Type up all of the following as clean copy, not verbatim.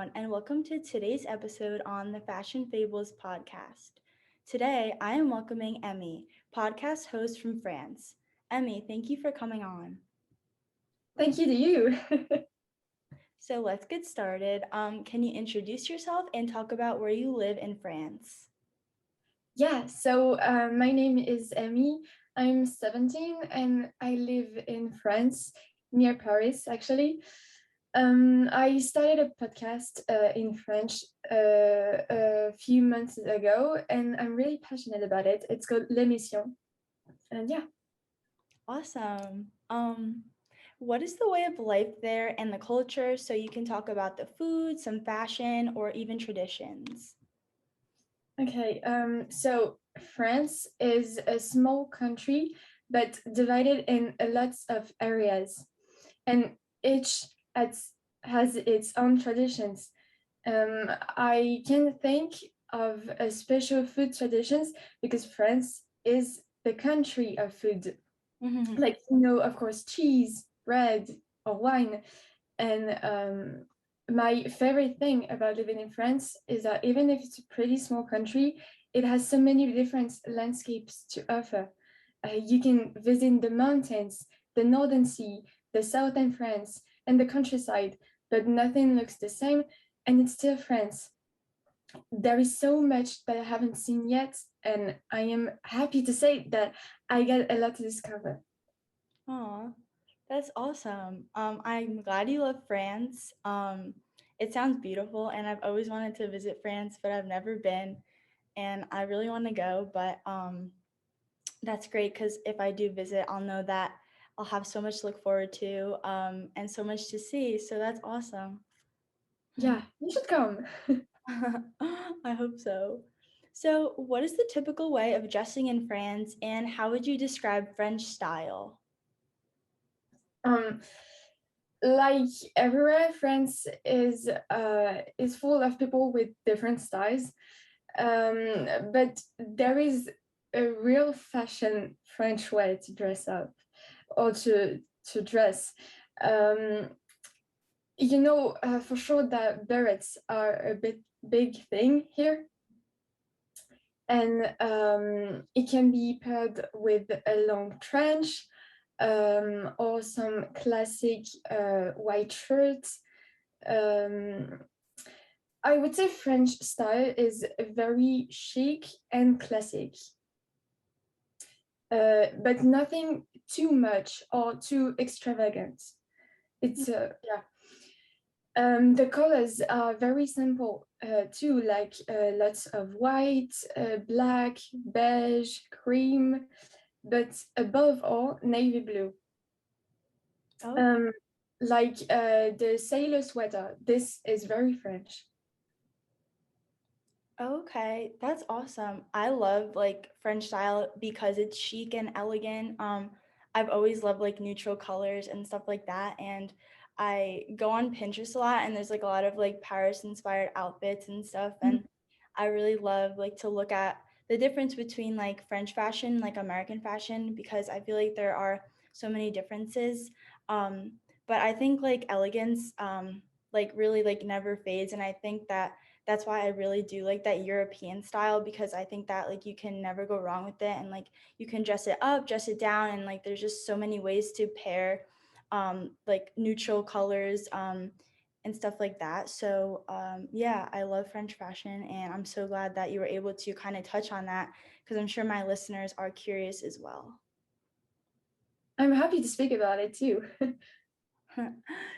everyone, and welcome to today's episode on the Fashion Fables podcast. Today, I am welcoming Emmy, podcast host from France. Emmy, thank you for coming on. Thank you to you. So, let's get started. Can you introduce yourself and talk about where you live in France? My name is Emmy. I'm 17 and I live in France, near Paris, actually. I started a podcast in French a few months ago, and I'm really passionate about it. It's called L'émission. And yeah. Awesome. What is the way of life there and the culture so you can talk about the food, some fashion, or even traditions? So France is a small country, but divided in a lots of areas, and each has, has its own traditions. I can think of a special food traditions because France is the country of food. Like, of course, cheese, bread, or wine. And my favorite thing about living in France is that even if it's a pretty small country, it has so many different landscapes to offer. You can visit the mountains, the northern sea, the southern France, and the countryside, but nothing looks the same, and it's still France. There is so much that I haven't seen yet, and I am happy to say that I got a lot to discover. Aw, that's awesome. I'm glad you love France. It sounds beautiful, and I've always wanted to visit France, but I've never been, and I really want to go. But that's great because if I do visit, I'll know that I'll have so much to look forward to, and so much to see. So that's awesome. Yeah, you should come. I hope so. So, what is the typical way of dressing in France, and how would you describe French style? Um, like everywhere, France is full of people with different styles. But there is a real fashion French way to dress up or to dress. Um, for sure that berets are a bit big thing here, and it can be paired with a long trench or some classic white shirts. Um, I would say French style is very chic and classic, but nothing too much or too extravagant. It's yeah. The colors are very simple too, like lots of white, black, beige, cream, but above all, navy blue. Oh, Um, like the sailor sweater. This is very French. okay, that's awesome. I love like French style because it's chic and elegant. I've always loved like neutral colors and stuff like that. And I go on Pinterest a lot and there's like a lot of like Paris inspired outfits and stuff. And I really love like to look at the difference between like French fashion, like American fashion, because I feel like there are so many differences. Um, but I think like elegance like really like never fades. And I think that that's why I really do like that European style because I think that like you can never go wrong with it and like you can dress it up, dress it down, and like there's just so many ways to pair like neutral colors and stuff like that. So yeah, I love French fashion and I'm so glad that you were able to kind of touch on that because I'm sure my listeners are curious as well. I'm happy to speak about it too.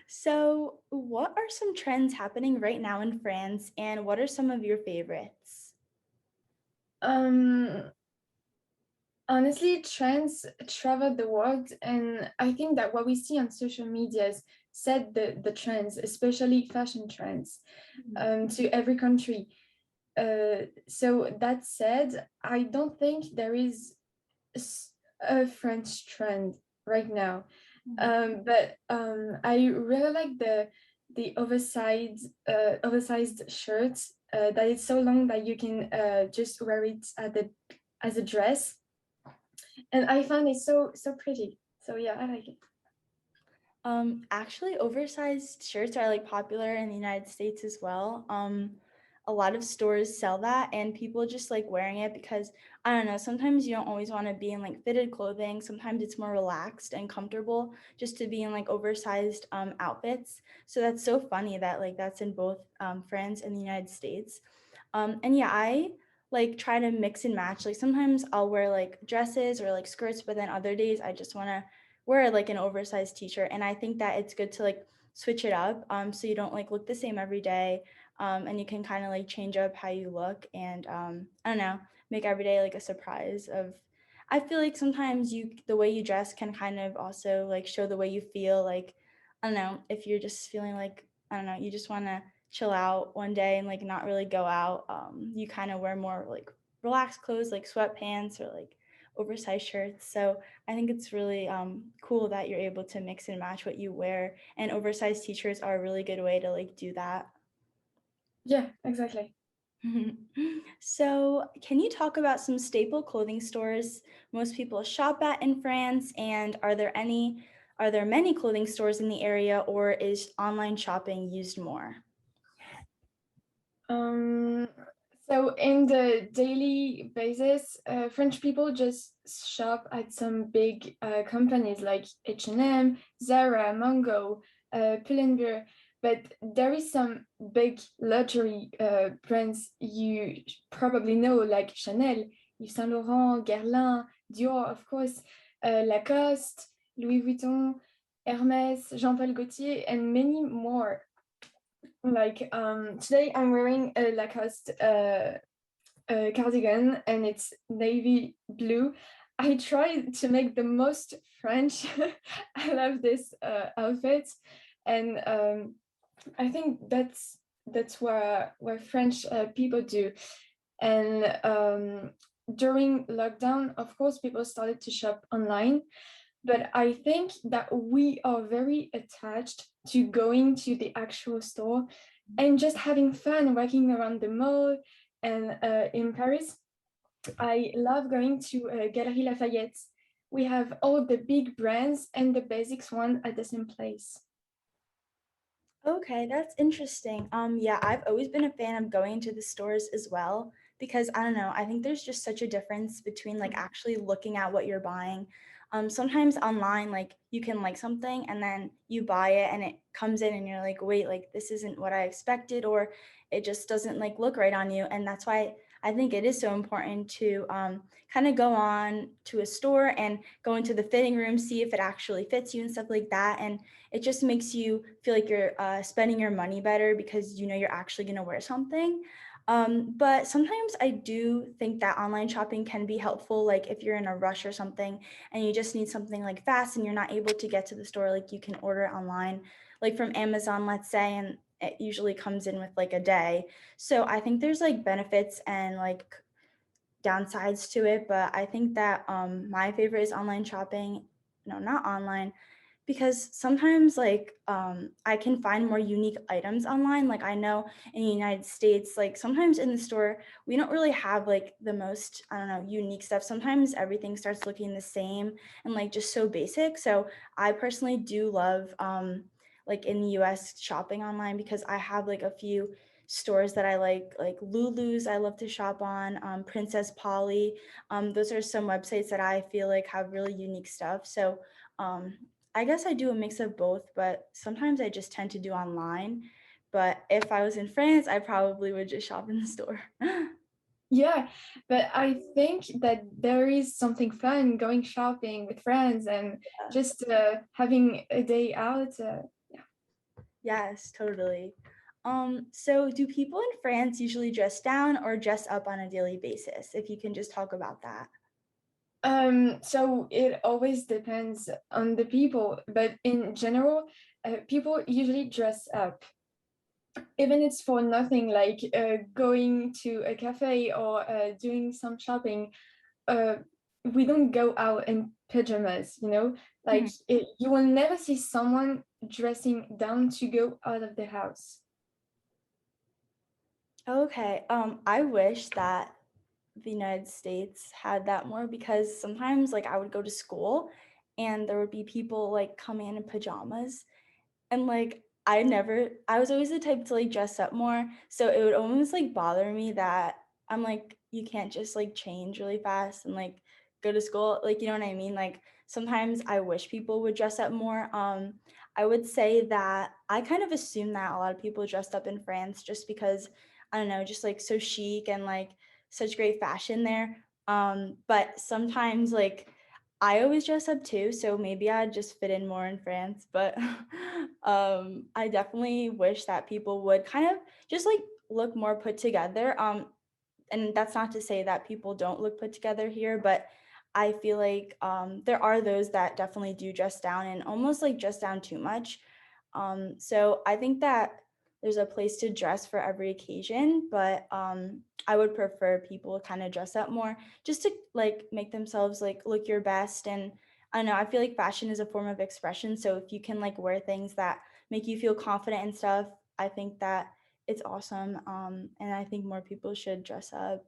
So, what are some trends happening right now in France and what are some of your favorites? um, Honestly, trends travel the world, and I think that what we see on social medias set the trends, especially fashion trends, to every country. So that said, I don't think there is a French trend right now. But I really like the oversized shirts that it's so long that you can just wear it as a dress, and I find it so pretty. So yeah, I like it. Actually, oversized shirts are like popular in the United States as well. A lot of stores sell that, and people just like wearing it because I don't know. Sometimes you don't always want to be in like fitted clothing. Sometimes it's more relaxed and comfortable just to be in like oversized outfits. So that's so funny that like that's in both France and the United States. And yeah, I like try to mix and match. Like sometimes I'll wear like dresses or like skirts, but then other days I just want to wear like an oversized t-shirt. And I think that it's good to like switch it up so you don't like look the same every day. And you can kind of like change up how you look and I don't know, make every day like a surprise of I feel like sometimes you the way you dress can kind of also like show the way you feel like I don't know if you're just feeling like I don't know you just want to chill out one day and like not really go out you kind of wear more like relaxed clothes like sweatpants or like oversized shirts. So I think it's really cool that you're able to mix and match what you wear, and oversized t-shirts are a really good way to like do that. Yeah, exactly. So, can you talk about some staple clothing stores most people shop at in France, and are there many clothing stores in the area, or is online shopping used more? Um, so in the daily basis, French people just shop at some big companies like H&M, Zara, Mango, Pull&Bear, but there is some big luxury brands you probably know, like Chanel, Yves Saint Laurent, Guerlain, Dior, of course, Lacoste, Louis Vuitton, Hermès, Jean-Paul Gaultier, and many more. Like today I'm wearing a Lacoste cardigan and it's navy blue. I tried to make the most French. I love this outfit, and I think that's what French people do. And during lockdown, of course, people started to shop online, but I think that we are very attached to going to the actual store and just having fun walking around the mall. And in Paris, I love going to Galerie Lafayette. We have all the big brands and the basics one at the same place. Okay, that's interesting. Yeah, I've always been a fan of going to the stores as well because I don't know, I think there's just such a difference between like actually looking at what you're buying. Sometimes online, like you can like something and then you buy it and it comes in and you're like, wait, like this isn't what I expected, or it just doesn't like look right on you. And that's why I think it is so important to kind of go on to a store and go into the fitting room, see if it actually fits you and stuff like that. And it just makes you feel like you're spending your money better because you know you're actually going to wear something. But sometimes I do think that online shopping can be helpful, like if you're in a rush or something and you just need something like fast and you're not able to get to the store, like you can order it online, like from Amazon, let's say, and it usually comes in with like a day. So I think there's like benefits and like downsides to it, but I think that my favorite is online shopping. No, not online, because sometimes like I can find more unique items online. Like I know in the United States, like sometimes in the store we don't really have like the most I don't know unique stuff. Sometimes everything starts looking the same and like just so basic. So I personally do love like in the US shopping online because I have like a few stores that I like Lulu's I love to shop on, Princess Polly. Those are some websites that I feel like have really unique stuff. So um, I guess I do a mix of both, but sometimes I just tend to do online. But if I was in France, I probably would just shop in the store. Yeah, but I think that there is something fun going shopping with friends and just having a day out. Yeah. Yes, totally. So do people in France usually dress down or dress up on a daily basis? If you can just talk about that. So it always depends on the people, but in general, people usually dress up, even it's for nothing, like going to a cafe or doing some shopping. Uh, we don't go out in pajamas, you know? Like Mhm. you will never see someone dressing down to go out of the house. Okay. I wish that the United States had that more because sometimes like I would go to school and there would be people like coming in pajamas, and, like, I was always the type to, like, dress up more, so it would almost, like, bother me that I'm like, "You can't just, like, change really fast and, like, go to school," like, you know what I mean? Like, sometimes I wish people would dress up more. I would say that I kind of assume that a lot of people dressed up in France just because, I don't know, just, like, so chic and, like, such great fashion there, but sometimes, like, I always dress up too, so maybe I'd just fit in more in France, but, I definitely wish that people would kind of just, like, look more put together, and that's not to say that people don't look put together here, but I feel like there are those that definitely do dress down and almost like dress down too much. So I think that there's a place to dress for every occasion, but I would prefer people kind of dress up more just to like make themselves like look your best. And I don't know, I feel like fashion is a form of expression. So if you can like wear things that make you feel confident and stuff, I think that it's awesome, and I think more people should dress up.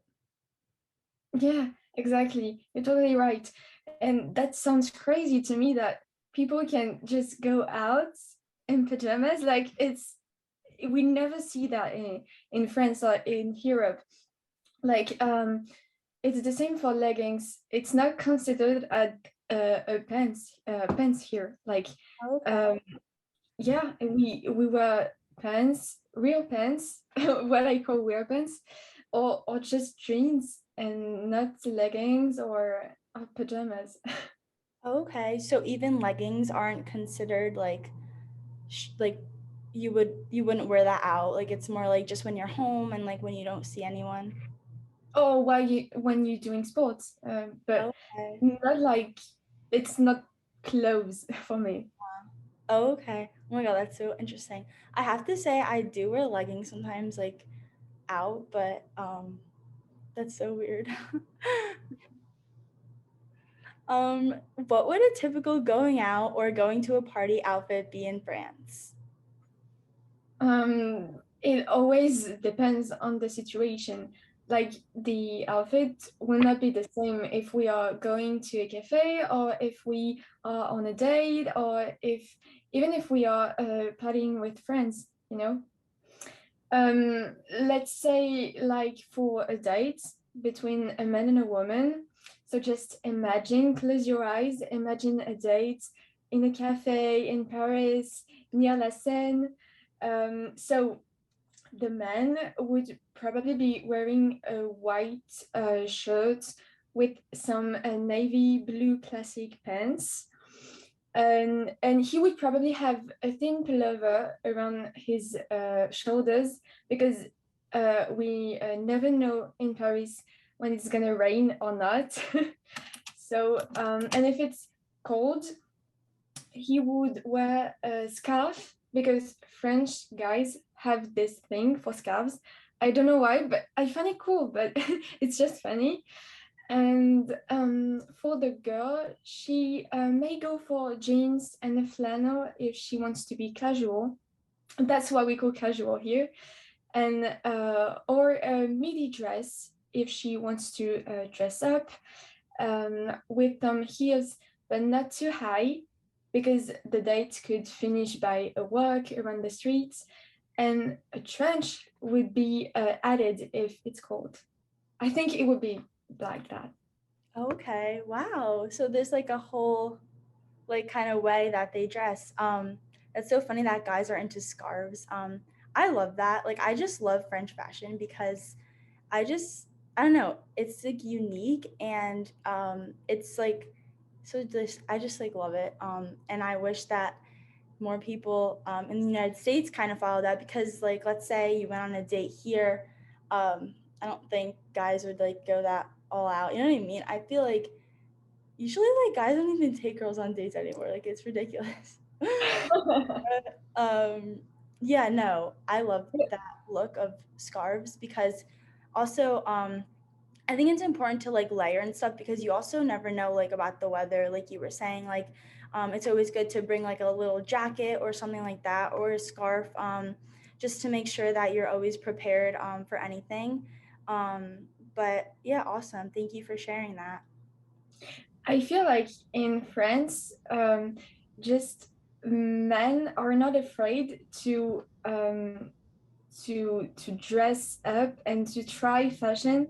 Yeah, exactly. You're totally right. And that sounds crazy to me that people can just go out in pajamas. Like we never see that in France or in Europe. Like it's the same for leggings. It's not considered a pants here. Like Okay. um yeah, we wear pants, real pants, what I call wear pants, or just jeans and not leggings or pajamas. Okay, so even leggings aren't considered like like you wouldn't wear that out. Like it's more like just when you're home and like when you don't see anyone. Or while you when you're doing sports, but Okay. not like it's not clothes for me. Okay. Oh my God, that's so interesting. I have to say I do wear leggings sometimes like out, but that's so weird. What would a typical going out or going to a party outfit be in France? It always depends on the situation. Like the outfit will not be the same if we are going to a cafe or if we are on a date or if even if we are partying with friends, you know. Let's say like for a date between a man and a woman. So just imagine, close your eyes, imagine a date in a cafe in Paris near La Seine. So the man would probably be wearing a white shirt with some navy blue classic pants. And he would probably have a thin pullover around his shoulders because we never know in Paris when it's gonna rain or not. So, and if it's cold, he would wear a scarf because French guys have this thing for scarves. I don't know why, but I find it cool, but it's just funny. And for the girl, she may go for jeans and a flannel if she wants to be casual. That's what we call casual here. And or a midi dress if she wants to dress up with some heels, but not too high, because the date could finish by a walk around the streets, and a trench would be added if it's cold. I think it would be like that. Okay, wow. So there's like a whole like kind of way that they dress. It's so funny that guys are into scarves. I love that. Like I just love French fashion because I just I don't know, it's like unique and it's like so just I just like love it. And I wish that more people in the United States kind of follow that because like let's say you went on a date here, I don't think guys would like go that all out. You know what I mean? I feel like usually, like, guys don't even take girls on dates anymore, like, it's ridiculous. But, yeah, no, I love that look of scarves because also, I think it's important to, like, layer and stuff because you also never know, like, about the weather, like you were saying, like, it's always good to bring, like, a little jacket or something like that or a scarf, just to make sure that you're always prepared, for anything. But, yeah, awesome. Thank you for sharing that. I feel like in France, just men are not afraid to dress up and to try fashion,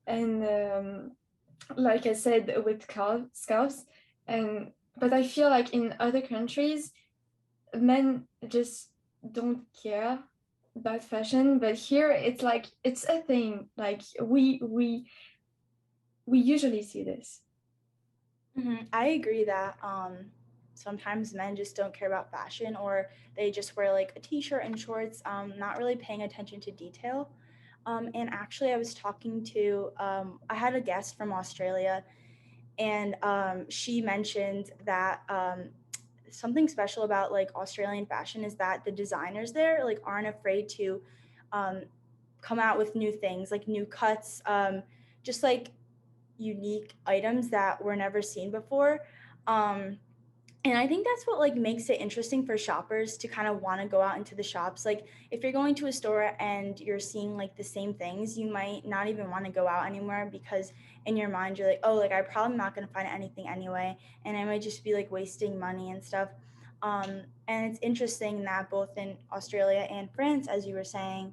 and like I said, with scarves. And but I feel like in other countries, men just don't care about fashion. But here, it's like it's a thing. Like we usually see this. I agree that sometimes men just don't care about fashion, or they just wear like a t-shirt and shorts, not really paying attention to detail. And actually, I was talking to, I had a guest from Australia, and she mentioned that something special about like Australian fashion is that the designers there like aren't afraid to um, come out with new things, like new cuts, just like unique items that were never seen before. Um, and I think that's what like makes it interesting for shoppers to kind of want to go out into the shops. Like if you're going to a store and you're seeing like the same things, you might not even want to go out anymore because in your mind you're like, oh, like I'm probably not going to find anything anyway, and I might just be like wasting money and stuff. And it's interesting that both in Australia and France, as you were saying,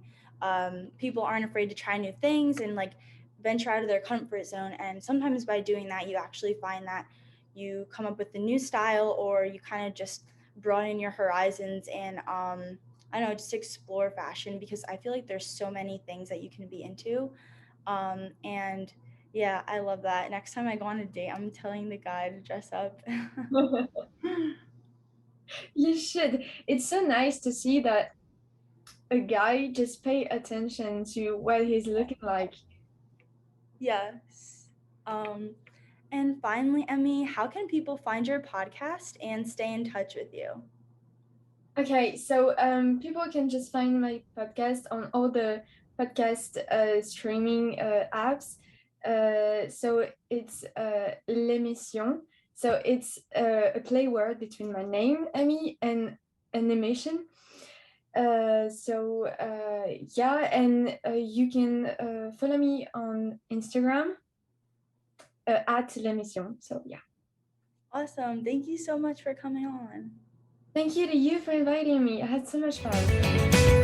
people aren't afraid to try new things and like venture out of their comfort zone. And sometimes by doing that, you actually find that you come up with a new style, or you kind of just broaden your horizons and I don't know, just explore fashion, because I feel like there's so many things that you can be into. And yeah, I love that. Next time I go on a date, I'm telling the guy to dress up. You should. It's so nice to see that a guy just pay attention to what he's looking like. Yes. Um, and finally, Emmy, how can people find your podcast and stay in touch with you? Okay, so people can just find my podcast on all the podcast streaming apps. So it's l'émission. So it's a play word between my name, Emmy, and animation. Yeah, and you can follow me on Instagram at l'émission. So yeah. Awesome. Thank you so much for coming on. Thank you to you for inviting me. I had so much fun.